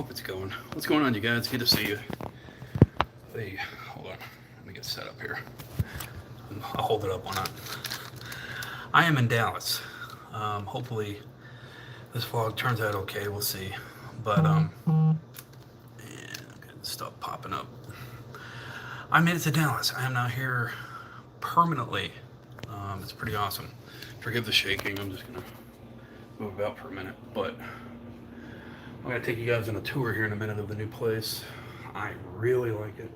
hope it's going. What's going on, you guys? Good to see you. Hey, hold on. Let me get set up here. I'll hold it up on that. I am in Dallas. Hopefully this vlog turns out okay. We'll see. But stuff popping up. I made it to Dallas. I am now here permanently. It's pretty awesome. Forgive the shaking. I'm just gonna move about for a minute, but I'm gonna take you guys on a tour here in a minute of the new place. I really like it.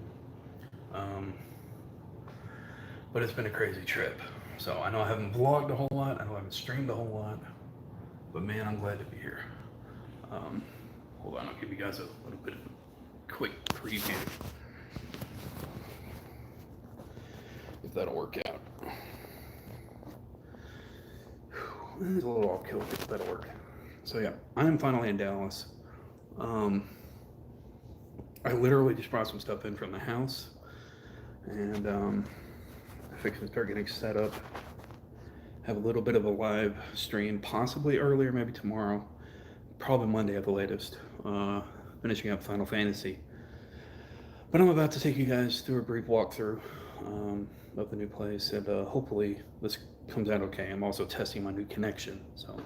But it's been a crazy trip. So I know I haven't vlogged a whole lot. I know I haven't streamed a whole lot. But man, I'm glad to be here. Hold on, I'll give you guys a little bit of a quick preview. If that'll work out. It's a little off kilter, but that'll work. So yeah, I am finally in Dallas. I literally just brought some stuff in from the house, and I fixed to start getting set up. Have a little bit of a live stream, possibly earlier, maybe tomorrow, probably Monday at the latest. Finishing up Final Fantasy. But I'm about to take you guys through a brief walkthrough of the new place, and hopefully this comes out okay. I'm also testing my new connection, so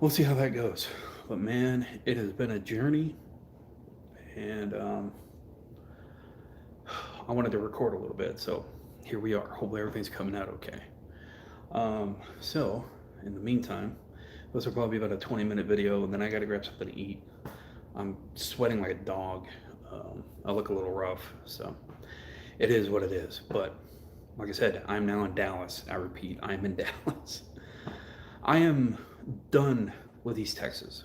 we'll see how that goes. But man, it has been a journey, and I wanted to record a little bit, so here we are. Hopefully everything's coming out okay. So in the meantime, this will probably be about a 20-minute video, and then I gotta grab something to eat. I'm sweating like a dog. I look a little rough, so it is what it is. But like I said, I'm now in Dallas. I repeat, I'm in Dallas. I am done with East Texas.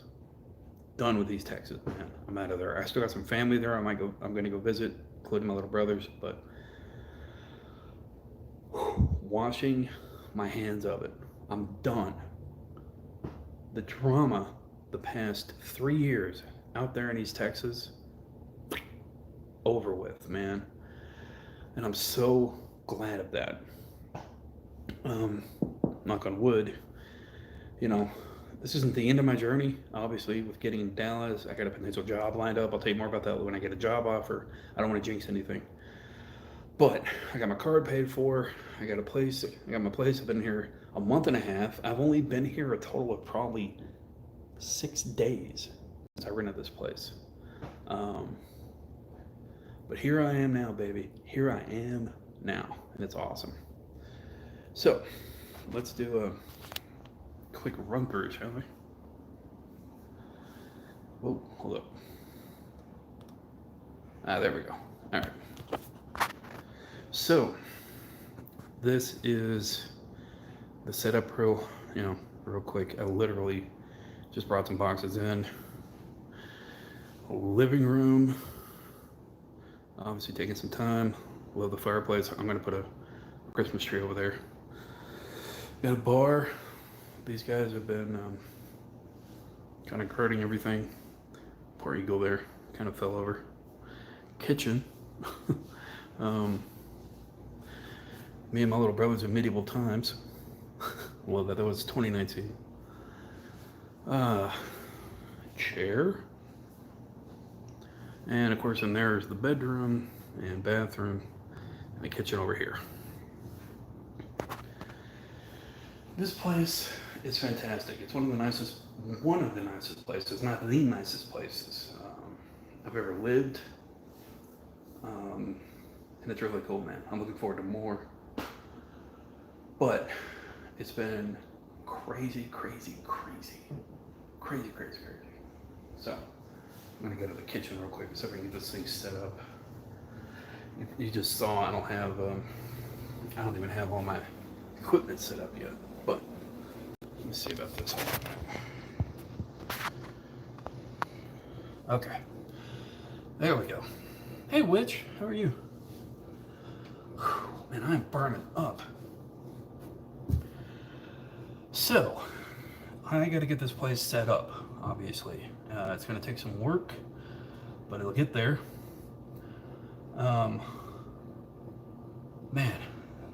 Done with East Texas, man. I'm out of there. I still got some family there. I'm gonna go visit, including my little brothers, but washing my hands of it. I'm done. The drama the past 3 years out there in East Texas, over with, man. And I'm so glad of that. Knock on wood. You know, this isn't the end of my journey, obviously, with getting in Dallas. I got a potential job lined up. I'll tell you more about that when I get a job offer. I don't want to jinx anything. But I got my card paid for. I got a place. I got my place. I've been here a month and a half. I've only been here a total of probably 6 days since I rented this place. But here I am now, baby. Here I am now, and it's awesome. So let's do a quick run through, shall we? Whoa, hold up. There we go. All right. So this is the setup real quick. I literally just brought some boxes in. Living room. Obviously taking some time. Love the fireplace. I'm gonna put a Christmas tree over there. Got a bar. These guys have been kind of carting everything. Poor eagle there, kind of fell over. Kitchen. Me and my little brothers in medieval times. Well, that was 2019. Chair. And of course in there is the bedroom and bathroom and the kitchen over here. This place is fantastic. It's one of the nicest places, not the nicest places I've ever lived. And it's really cool, man. I'm looking forward to more. But it's been crazy. So I'm gonna go to the kitchen real quick so I can get this thing set up. You just saw I don't even have all my equipment set up yet, but let me see about this. Okay, there we go. Hey Witch, how are you? Whew, man, I'm burning up. So I gotta get this place set up, obviously. It's gonna take some work, but it'll get there. Man,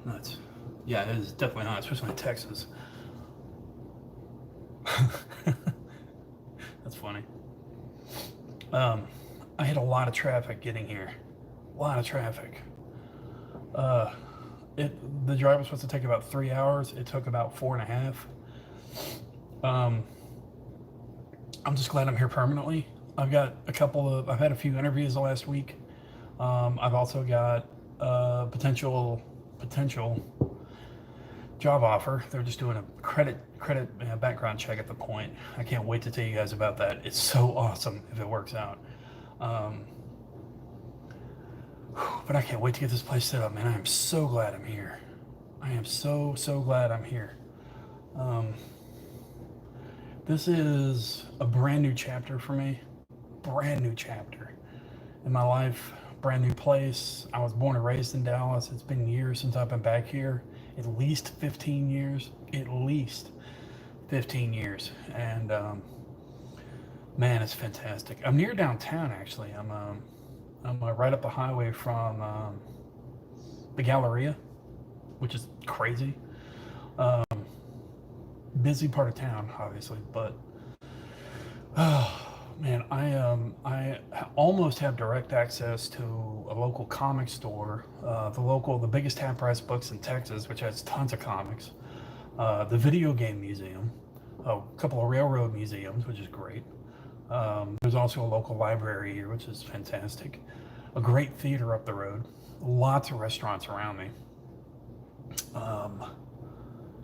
nuts. Yeah, it is definitely hot, especially in Texas. That's funny. I had a lot of traffic getting here. A lot of traffic. Uh, the drive was supposed to take about 3 hours. It took about 4.5. Um, I'm just glad I'm here permanently. I've had a few interviews the last week. I've also got a potential job offer. They're just doing a credit background check at the point. I can't wait to tell you guys about that. It's so awesome if it works out. But I can't wait to get this place set up, man. I am so glad I'm here. I am so glad I'm here. This is a brand new chapter for me. Brand new chapter in my life. Brand new place. I was born and raised in Dallas. It's been years since I've been back here. At least 15 years. At least 15 years. And man, it's fantastic. I'm near downtown, actually. I'm right up the highway from the Galleria, which is crazy. Busy part of town, obviously, but man, I almost have direct access to a local comic store, the biggest half price books in Texas, which has tons of comics, the video game museum, a couple of railroad museums, which is great. There's also a local library here, which is fantastic. A great theater up the road. Lots of restaurants around me.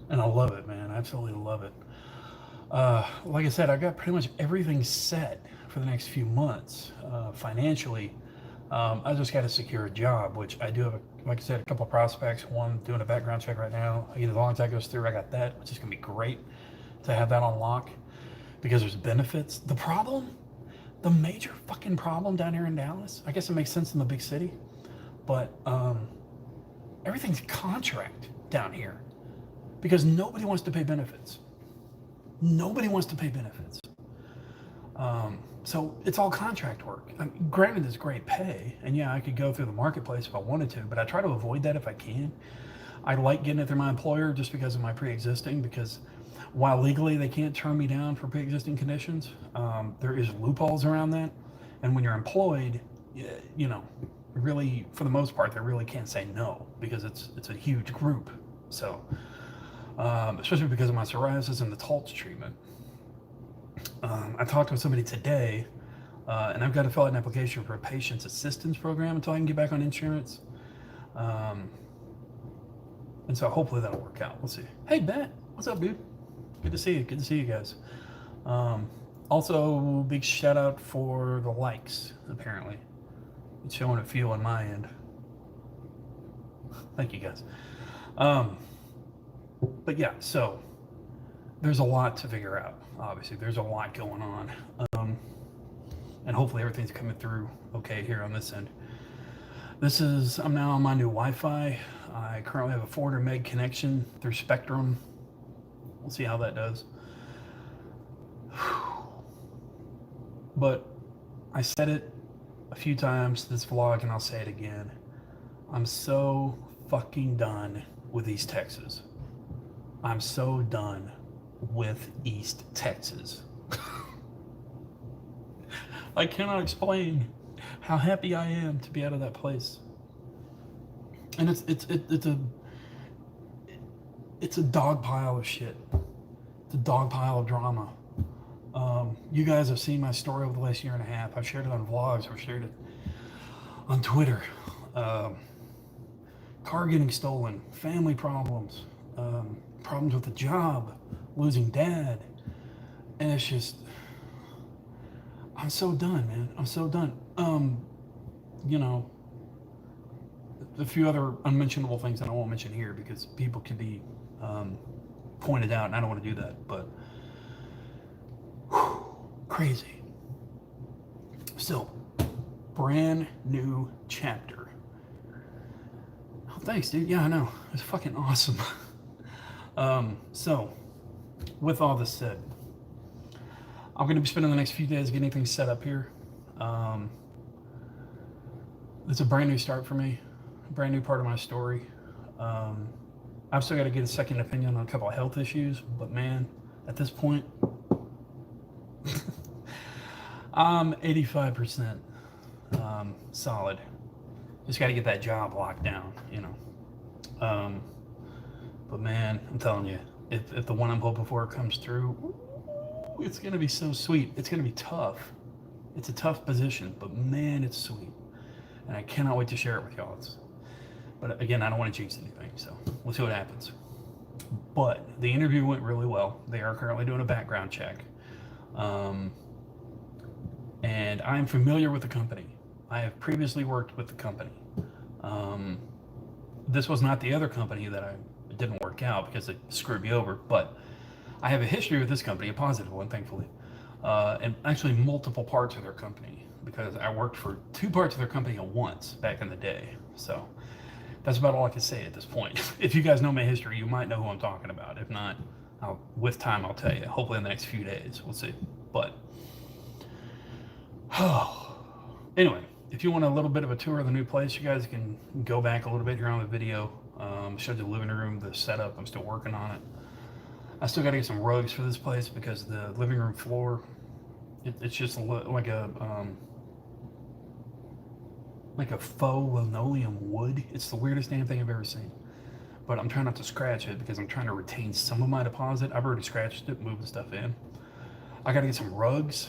And I love it, man. I absolutely love it. Like I said, I got pretty much everything set for the next few months financially. I just got to secure a job, which I do have, like I said, a couple of prospects. One doing a background check right now. As long as that goes through, I got that, which is going to be great to have that on lock because there's benefits. The major fucking problem down here in Dallas, I guess it makes sense in the big city, but everything's contract down here because nobody wants to pay benefits. Nobody wants to pay benefits. So it's all contract work. Granted, it's great pay, and yeah, I could go through the marketplace if I wanted to, but I try to avoid that if I can. I like getting it through my employer just because of my pre-existing, because while legally they can't turn me down for pre-existing conditions, there is loopholes around that. And when you're employed, really, for the most part, they really can't say no because it's a huge group. So, especially because of my psoriasis and the Taltz treatment. I talked with somebody today, and I've got to fill out an application for a patient's assistance program until I can get back on insurance. And so hopefully that'll work out. We'll see. Hey, Matt, what's up, dude? Good to see you. Good to see you guys. Also, big shout out for the likes, apparently. It's showing a few on my end. Thank you, guys. But yeah, so there's a lot to figure out. Obviously, there's a lot going on. And hopefully everything's coming through okay here on this end. I'm now on my new Wi-Fi. I currently have a 400 meg connection through Spectrum. We'll see how that does. But I said it a few times this vlog, and I'll say it again. I'm so fucking done with East Texas. I'm so done with East Texas. I cannot explain how happy I am to be out of that place. And it's a dog pile of shit. It's a dog pile of drama. You guys have seen my story over the last year and a half. I've shared it on vlogs. I've shared it on Twitter. Car getting stolen, family problems, problems with the job, losing dad. And it's just, I'm so done, man. I'm so done. A few other unmentionable things that I won't mention here because people can be pointed out, and I don't want to do that, but crazy. Still, brand new chapter. Oh, thanks, dude. Yeah, I know. It's fucking awesome. So, with all this said, I'm going to be spending the next few days getting things set up here. It's a brand new start for me, a brand new part of my story. I've still got to get a second opinion on a couple of health issues, but man, at this point, I'm 85% solid. Just got to get that job locked down, you know. But man, I'm telling you, if the one I'm hoping for comes through, it's gonna be so sweet. It's gonna be tough. It's a tough position, but man, it's sweet, and I cannot wait to share it with y'all. But again, I don't want to jinx anything, so we'll see what happens. But the interview went really well. They are currently doing a background check, and I'm familiar with the company. I have previously worked with the company. This was not the other company that it didn't work out because it screwed me over, but I have a history with this company, a positive one, thankfully, and actually multiple parts of their company, because I worked for 2 parts of their company at once back in the day. So that's about all I can say at this point. If you guys know my history, you might know who I'm talking about. If not, with time, I'll tell you. Hopefully in the next few days, we'll see. But anyway, if you want a little bit of a tour of the new place, you guys can go back a little bit here on the video. Showed the living room, the setup. I'm still working on it. I still got to get some rugs for this place because the living room floor, it's just like a faux linoleum wood. It's the weirdest damn thing I've ever seen. But I'm trying not to scratch it because I'm trying to retain some of my deposit. I've already scratched it, moved the stuff in. I got to get some rugs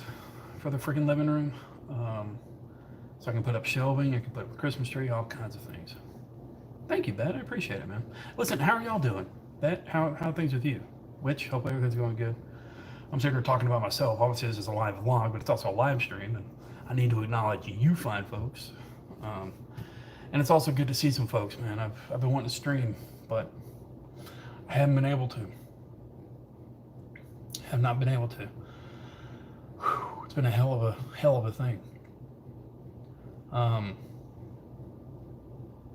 for the freaking living room. So I can put up shelving, I can put up a Christmas tree, all kinds of things. Thank you, Bet. I appreciate it, man. Listen, how are y'all doing? Bet, how are things with you? Which, hopefully everything's going good. I'm sitting here talking about myself. Obviously, this is a live vlog, but it's also a live stream, and I need to acknowledge you fine folks. And it's also good to see some folks, man. I've been wanting to stream, but I haven't been able to. Have not been able to. Whew, it's been a hell of a thing.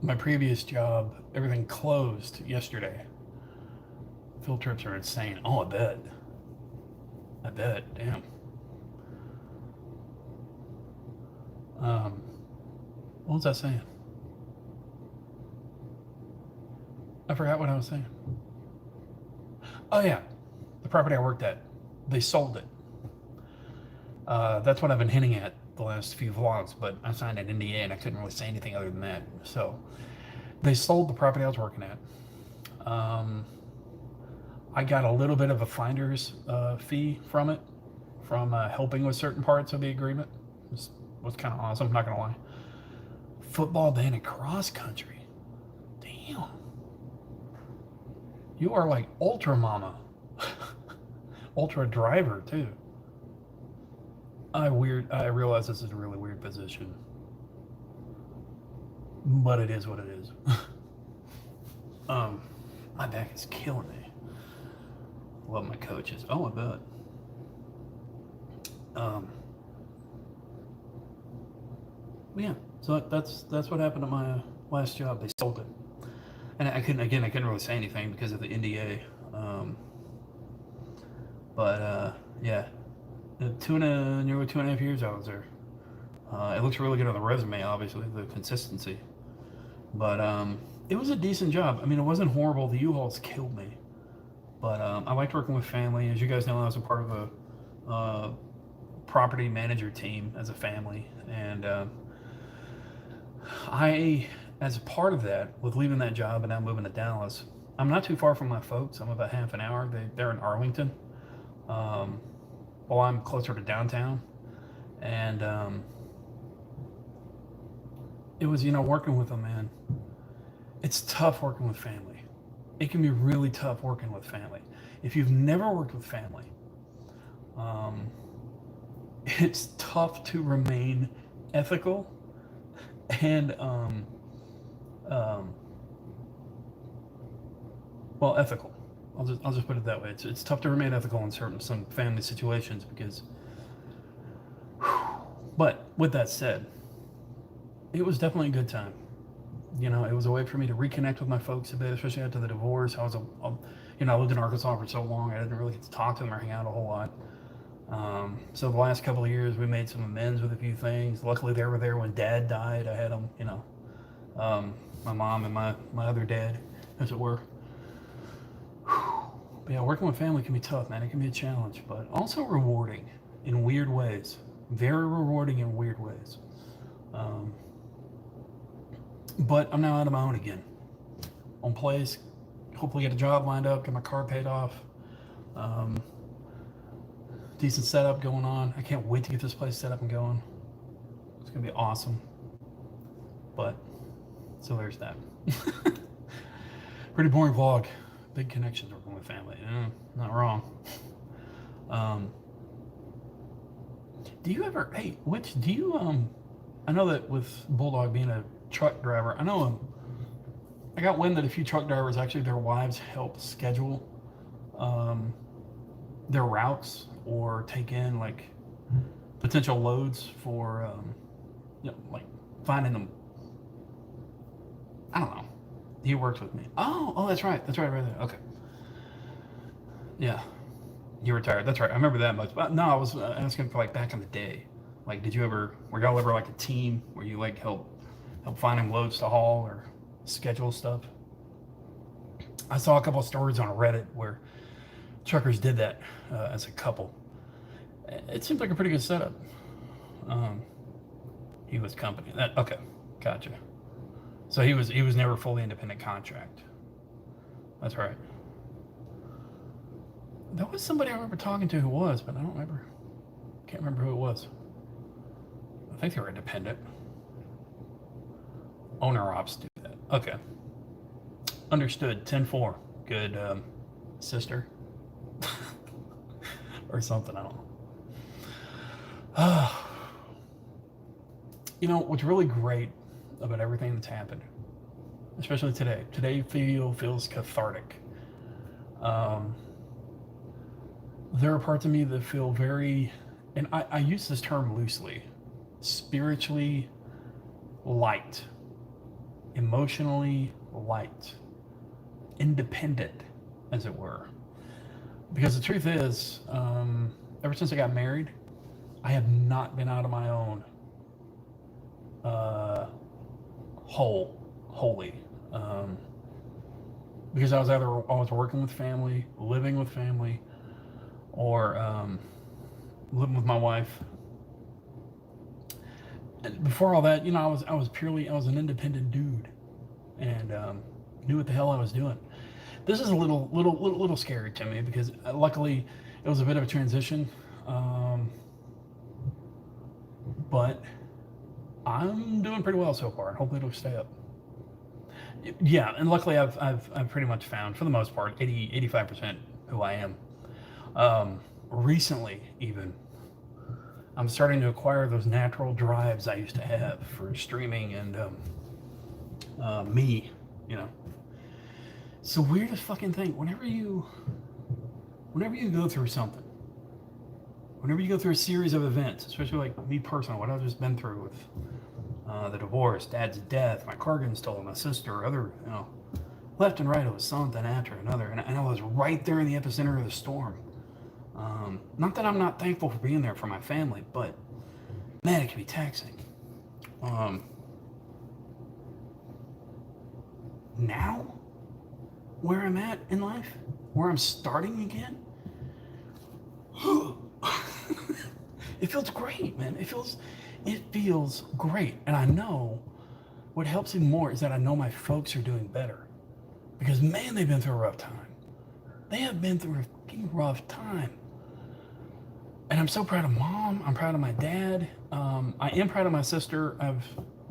My previous job, everything closed yesterday. Field trips are insane. Oh, I bet, damn. What was I saying? I forgot what I was saying. Oh yeah, the property I worked at, they sold it. That's what I've been hinting at the last few vlogs, but I signed an NDA and I couldn't really say anything other than that. So they sold the property I was working at. I got a little bit of a finder's fee from it, from helping with certain parts of the agreement. It was kind of awesome, I'm not gonna lie. Football, then, and cross country. Damn. You are like ultra mama. Ultra driver too. I realize this is a really weird position, but it is what it is. My back is killing me. Love my coaches. Oh, I bet. Yeah. So that's what happened at my last job. They sold it, and I couldn't really say anything because of the NDA. Yeah. Nearly 2.5 years I was there. It looks really good on the resume, obviously, the consistency. But it was a decent job. I mean, it wasn't horrible. The U-Hauls killed me. But I liked working with family. As you guys know, I was a part of a property manager team as a family. And as a part of that, with leaving that job and now moving to Dallas, I'm not too far from my folks. I'm about half an hour. They're in Arlington. Well, I'm closer to downtown, and it was, working with them, man. It's tough working with family. It can be really tough working with family. If you've never worked with family, it's tough to remain ethical and, ethical. I'll just put it that way. It's tough to remain ethical in some family situations because. But with that said, it was definitely a good time. It was a way for me to reconnect with my folks a bit, especially after the divorce. I lived in Arkansas for so long, I didn't really get to talk to them or hang out a whole lot. So the last couple of years, we made some amends with a few things. Luckily, they were there when Dad died. I had them, my mom and my other dad, as it were. But yeah, working with family can be tough, man. It can be a challenge, but also rewarding in weird ways. Very rewarding in weird ways. But I'm now out on my own again. On place, hopefully get a job lined up, get my car paid off. Decent setup going on. I can't wait to get this place set up and going. It's gonna be awesome. But so there's that. Pretty boring vlog. Big connections working with family. Not wrong. Do you ever? Hey, do you? I know that with Bulldog being a truck driver, I know I got wind that a few truck drivers actually their wives help schedule their routes or take in like potential loads for like finding them. I don't know. He works with me. Oh, that's right. That's right there. Okay. Yeah. You retired. That's right. I remember that much. But no, I was asking for like back in the day. Like, were y'all ever like a team where you like help find him loads to haul or schedule stuff? I saw a couple of stories on Reddit where truckers did that as a couple. It seems like a pretty good setup. He was company. Okay, gotcha. So he was never fully independent contract. That's right. There was somebody I remember talking to who was, but I don't remember. Can't remember who it was. I think they were independent. Owner ops do that. Okay. Understood. 10-4. Good sister. Or something, I don't know. You know, what's really great about everything that's happened, especially today. Today feels cathartic. There are parts of me that feel very, and I use this term loosely, spiritually light, emotionally light, independent, as it were. Because the truth is, ever since I got married, I have not been out of my own wholly. Because I was working with family, living with family, or living with my wife. And before all that, you know, I was an independent dude, and knew what the hell I was doing. This is a little scary to me because luckily it was a bit of a transition, but I'm doing pretty well so far, and hopefully it'll stay up. Yeah, and luckily I've pretty much found, for the most part, 85% who I am. Recently, even, I'm starting to acquire those natural drives I used to have for streaming and me, you know. It's the weirdest fucking thing. Whenever you go through something, whenever you go through a series of events, especially like me personally, what I've just been through with the divorce, dad's death, my car getting stolen, my sister, other, you know, left and right, it was something after another, and I was right there in the epicenter of the storm. Not that I'm not thankful for being there for my family, but man, it can be taxing. Now, where I'm at in life, where I'm starting again, it feels great, man. It feels great. And I know what helps even more is that I know my folks are doing better. Because man, they've been through a rough time. They have been through a fucking rough time. And I'm so proud of mom. I'm proud of my dad. I am proud of my sister. I've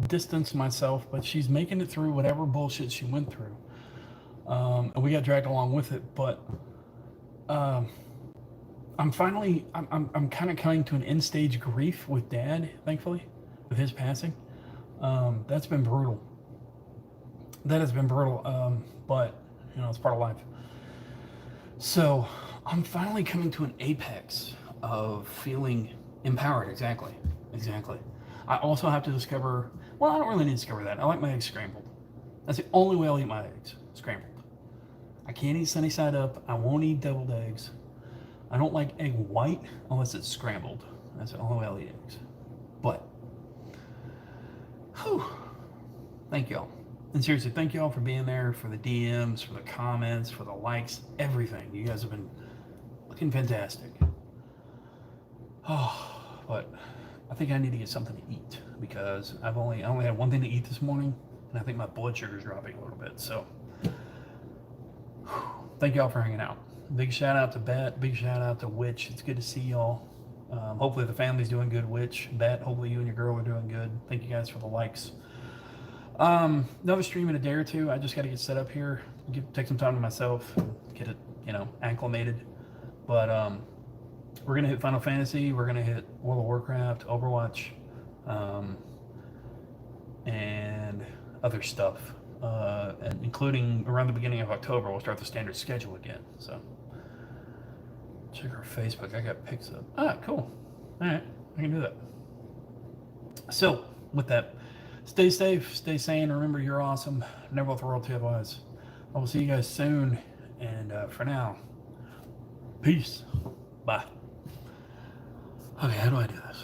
distanced myself, but she's making it through whatever bullshit she went through. And we got dragged along with it. But I'm kind of coming to an end stage grief with dad, thankfully, with his passing. That's been brutal. That has been brutal. But, you know, it's part of life. So I'm finally coming to an apex of feeling empowered. Exactly. I also have to discover, well, I don't really need to discover that. I like my eggs scrambled. That's the only way I'll eat my eggs, scrambled. I can't eat sunny side up. I won't eat deviled eggs. I don't like egg white unless it's scrambled. That's the only way I'll eat eggs. But, whew, thank y'all. And seriously, thank y'all for being there, for the DMs, for the comments, for the likes, everything. You guys have been looking fantastic. Oh, but I think I need to get something to eat because I only had one thing to eat this morning, and I think my blood sugar is dropping a little bit. So, thank y'all for hanging out. Big shout out to Bet. Big shout out to Witch. It's good to see y'all. Hopefully the family's doing good. Witch, Bet. Hopefully you and your girl are doing good. Thank you guys for the likes. Another stream in a day or two. I just got to get set up here. Take some time to myself. Get it, acclimated. But we're gonna hit Final Fantasy. We're gonna hit World of Warcraft, Overwatch, and other stuff. And including around the beginning of October, we'll start the standard schedule again. So check our Facebook. I got pics up. Ah, cool. All right, I can do that. So with that, stay safe, stay sane. Remember, you're awesome. Never let the world tell you otherwise. I will see you guys soon. And for now, peace. Bye. Okay, how do I do this?